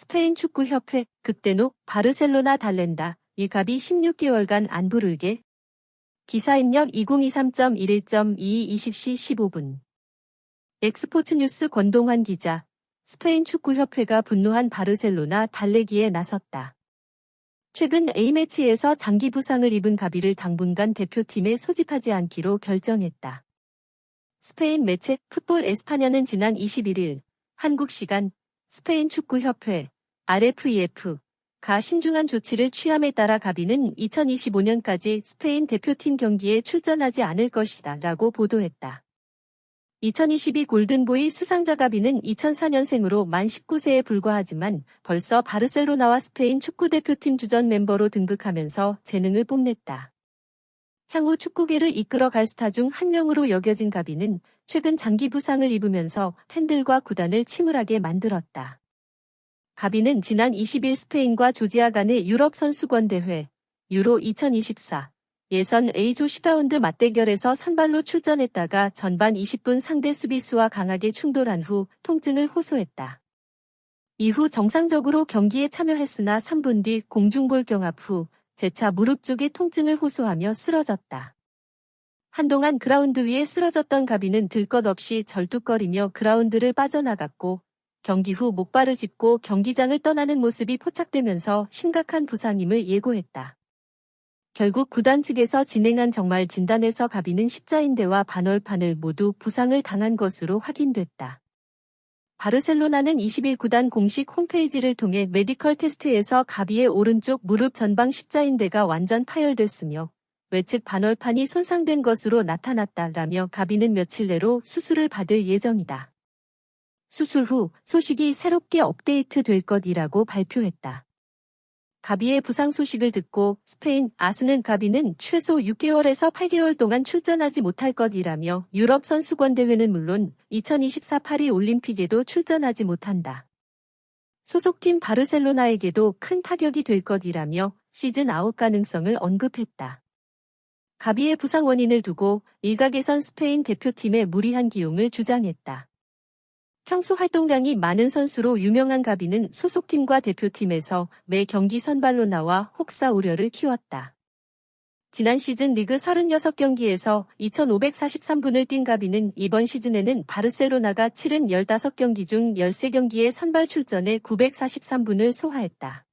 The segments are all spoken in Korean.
스페인 축구협회 극대노 바르셀로나 달랜다. 일갑이 16개월간 안 부르게. 기사 입력 2023.11.22 20시 15분. 엑스포츠뉴스 권동환 기자. 스페인 축구협회가 분노한 바르셀로나 달래기에 나섰다. 최근 A매치에서 장기 부상을 입은 가비를 당분간 대표팀에 소집하지 않기로 결정했다. 스페인 매체 풋볼 에스파냐는 지난 21일 한국 시간 스페인 축구협회 RFEF가 신중한 조치를 취함에 따라 가비는 2025년까지 스페인 대표팀 경기에 출전하지 않을 것이다 라고 보도했다. 2022 골든보이 수상자 가비는 2004년생으로 만 19세에 불과하지만 벌써 바르셀로나와 스페인 축구대표팀 주전 멤버로 등극하면서 재능을 뽐냈다. 향후 축구계를 이끌어갈 스타 중 한 명으로 여겨진 가비는 최근 장기 부상을 입으면서 팬들과 구단을 침울하게 만들었다. 가비는 지난 20일 스페인과 조지아 간의 유럽 선수권 대회 유로 2024 예선 A조 10라운드 맞대결에서 선발로 출전했다가 전반 20분 상대 수비수와 강하게 충돌한 후 통증을 호소했다. 이후 정상적으로 경기에 참여했으나 3분 뒤 공중볼 경합 후 재차 무릎 쪽에 통증을 호소하며 쓰러졌다. 한동안 그라운드 위에 쓰러졌던 가비는 들 것 없이 절뚝거리며 그라운드를 빠져나갔고 경기 후 목발을 짚고 경기장을 떠나는 모습이 포착되면서 심각한 부상임을 예고했다. 결국 구단 측에서 진행한 정말 진단에서 가비는 십자인대와 반월판을 모두 부상을 당한 것으로 확인됐다. 바르셀로나는 20일 구단 공식 홈페이지를 통해 메디컬 테스트에서 가비의 오른쪽 무릎 전방 십자인대가 완전 파열됐으며 외측 반월판이 손상된 것으로 나타났다라며 가비는 며칠 내로 수술을 받을 예정이다. 수술 후 소식이 새롭게 업데이트될 것이라고 발표했다. 가비의 부상 소식을 듣고 스페인 아스는 가비는 최소 6개월에서 8개월 동안 출전하지 못할 것이라며 유럽 선수권 대회는 물론 2024 파리 올림픽에도 출전하지 못한다. 소속팀 바르셀로나에게도 큰 타격이 될 것이라며 시즌 아웃 가능성을 언급했다. 가비의 부상 원인을 두고 일각에선 스페인 대표팀의 무리한 기용을 주장했다. 평소 활동량이 많은 선수로 유명한 가비는 소속팀과 대표팀에서 매 경기 선발로 나와 혹사 우려를 키웠다. 지난 시즌 리그 36경기에서 2,543분을 뛴 가비는 이번 시즌에는 바르셀로나가 치른 15경기 중 13경기에 선발 출전해 943분을 소화했다.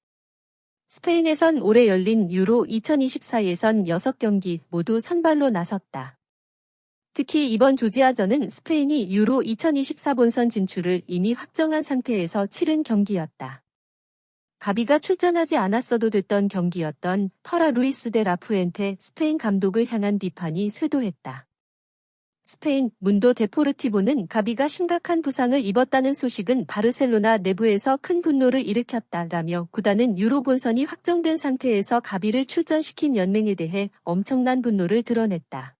스페인에선 올해 열린 유로 2024 예선 6경기 모두 선발로 나섰다. 특히 이번 조지아전은 스페인이 유로 2024 본선 진출을 이미 확정한 상태에서 치른 경기였다. 가비가 출전하지 않았어도 됐던 경기였던 터라 루이스 데 라푸엔테 스페인 감독을 향한 비판이 쇄도했다. 스페인 문도 데포르티보는 가비가 심각한 부상을 입었다는 소식은 바르셀로나 내부에서 큰 분노를 일으켰다라며 구단은 유로 본선이 확정된 상태에서 가비를 출전시킨 연맹에 대해 엄청난 분노를 드러냈다.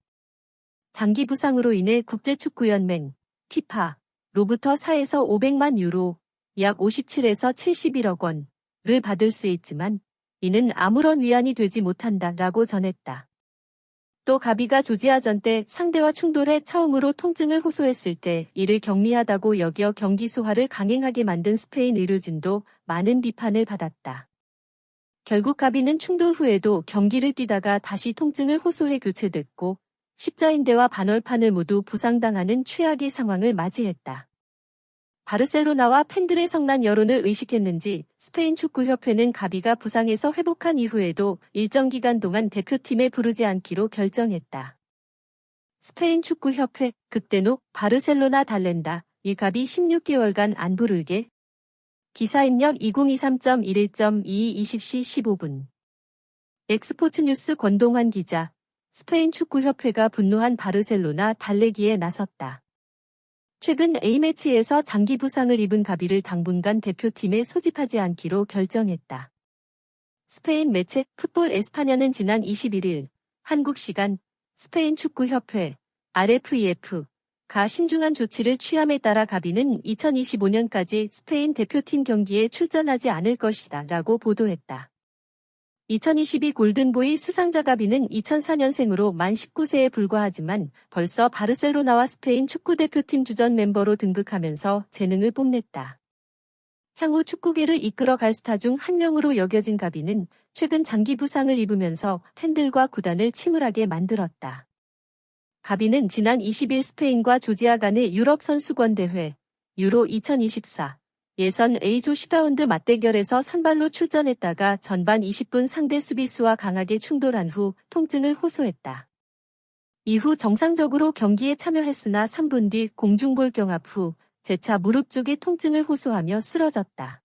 장기 부상으로 인해 국제축구연맹, 피파로부터 4에서 500만 유로, 약 57에서 71억 원을 받을 수 있지만 이는 아무런 위안이 되지 못한다라고 전했다. 또 가비가 조지아전 때 상대와 충돌해 처음으로 통증을 호소했을 때 이를 경미하다고 여겨 경기 소화를 강행하게 만든 스페인 의료진도 많은 비판을 받았다. 결국 가비는 충돌 후에도 경기를 뛰다가 다시 통증을 호소해 교체됐고 십자인대와 반월판을 모두 부상당하는 최악의 상황을 맞이했다. 바르셀로나와 팬들의 성난 여론을 의식했는지 스페인 축구협회는 가비가 부상에서 회복한 이후에도 일정 기간 동안 대표팀에 부르지 않기로 결정했다. 스페인 축구협회 극대노 바르셀로나 달랜다. 일갑이 16개월간 안 부르게. 기사 입력 2023.11.22 20시 15분. 엑스포츠뉴스 권동환 기자. 스페인 축구협회가 분노한 바르셀로나 달래기에 나섰다. 최근 A매치에서 장기 부상을 입은 가비를 당분간 대표팀에 소집하지 않기로 결정했다. 스페인 매체 풋볼 에스파냐는 지난 21일 한국 시간 스페인 축구협회 RFEF가 신중한 조치를 취함에 따라 가비는 2025년까지 스페인 대표팀 경기에 출전하지 않을 것이다 라고 보도했다. 2022 골든보이 수상자 가비는 2004년생으로 만 19세에 불과하지만 벌써 바르셀로나와 스페인 축구대표팀 주전 멤버로 등극하면서 재능을 뽐냈다. 향후 축구계를 이끌어갈 스타 중 한 명으로 여겨진 가비는 최근 장기 부상을 입으면서 팬들과 구단을 침울하게 만들었다. 가비는 지난 20일 스페인과 조지아 간의 유럽 선수권 대회 유로 2024 예선 A조 10라운드 맞대결에서 선발로 출전했다가 전반 20분 상대 수비수와 강하게 충돌한 후 통증을 호소했다. 이후 정상적으로 경기에 참여했으나 3분 뒤 공중볼 경합 후 재차 무릎 쪽에 통증을 호소하며 쓰러졌다.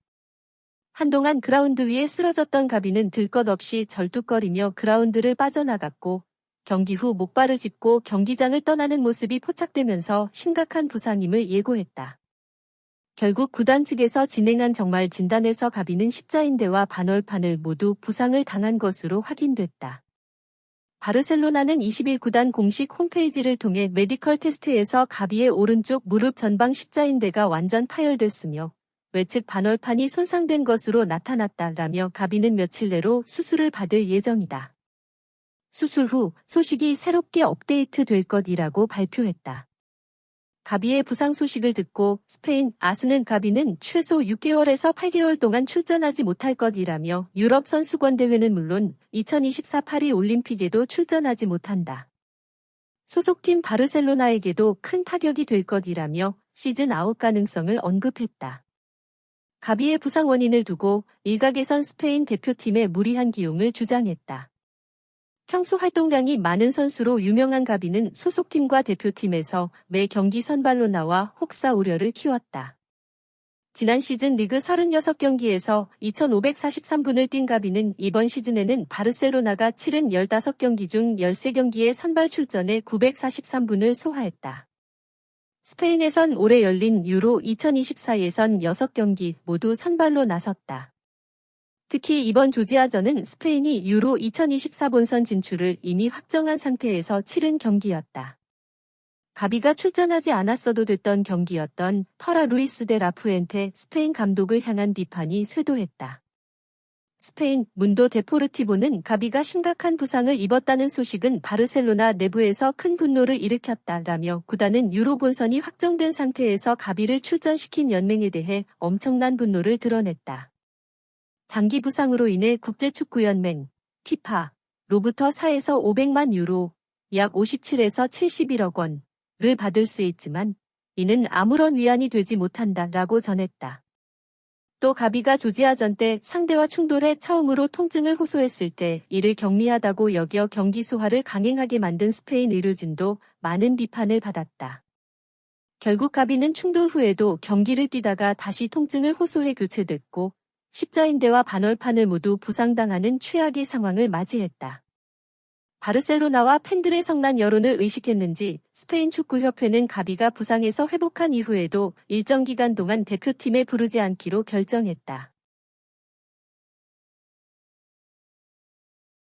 한동안 그라운드 위에 쓰러졌던 가비는 들 것 없이 절뚝거리며 그라운드를 빠져나갔고 경기 후 목발을 짚고 경기장을 떠나는 모습이 포착되면서 심각한 부상임을 예고했다. 결국 구단 측에서 진행한 정말 진단에서 가비는 십자인대와 반월판을 모두 부상을 당한 것으로 확인됐다. 바르셀로나는 20일 구단 공식 홈페이지를 통해 메디컬 테스트에서 가비의 오른쪽 무릎 전방 십자인대가 완전 파열됐으며 외측 반월판이 손상된 것으로 나타났다라며 가비는 며칠 내로 수술을 받을 예정이다. 수술 후 소식이 새롭게 업데이트될 것이라고 발표했다. 가비의 부상 소식을 듣고 스페인 아스는 가비는 최소 6개월에서 8개월 동안 출전하지 못할 것이라며 유럽 선수권 대회는 물론 2024 파리 올림픽에도 출전하지 못한다. 소속팀 바르셀로나에게도 큰 타격이 될 것이라며 시즌 아웃 가능성을 언급했다. 가비의 부상 원인을 두고 일각에선 스페인 대표팀의 무리한 기용을 주장했다. 평소 활동량이 많은 선수로 유명한 가비는 소속팀과 대표팀에서 매 경기 선발로 나와 혹사 우려를 키웠다. 지난 시즌 리그 36경기에서 2,543분을 뛴 가비는 이번 시즌에는 바르셀로나가 치른 15경기 중 13경기에 선발 출전해 943분을 소화했다. 스페인에선 올해 열린 유로 2024 예선 6경기 모두 선발로 나섰다. 특히 이번 조지아전은 스페인이 유로 2024 본선 진출을 이미 확정한 상태에서 치른 경기였다. 가비가 출전하지 않았어도 됐던 경기였던 터라 루이스 데 라푸엔테 스페인 감독을 향한 비판이 쇄도했다. 스페인 문도 데포르티보는 가비가 심각한 부상을 입었다는 소식은 바르셀로나 내부에서 큰 분노를 일으켰다라며 구단은 유로 본선이 확정된 상태에서 가비를 출전시킨 연맹에 대해 엄청난 분노를 드러냈다. 장기 부상으로 인해 국제축구연맹, 피파로부터 4에서 500만 유로, 약 57에서 71억 원을 받을 수 있지만 이는 아무런 위안이 되지 못한다라고 전했다. 또 가비가 조지아전 때 상대와 충돌해 처음으로 통증을 호소했을 때 이를 경미하다고 여겨 경기 소화를 강행하게 만든 스페인 의료진도 많은 비판을 받았다. 결국 가비는 충돌 후에도 경기를 뛰다가 다시 통증을 호소해 교체됐고 십자인대와 반월판을 모두 부상당하는 최악의 상황을 맞이했다. 바르셀로나와 팬들의 성난 여론을 의식했는지 스페인 축구협회는 가비가 부상에서 회복한 이후에도 일정 기간 동안 대표팀에 부르지 않기로 결정했다.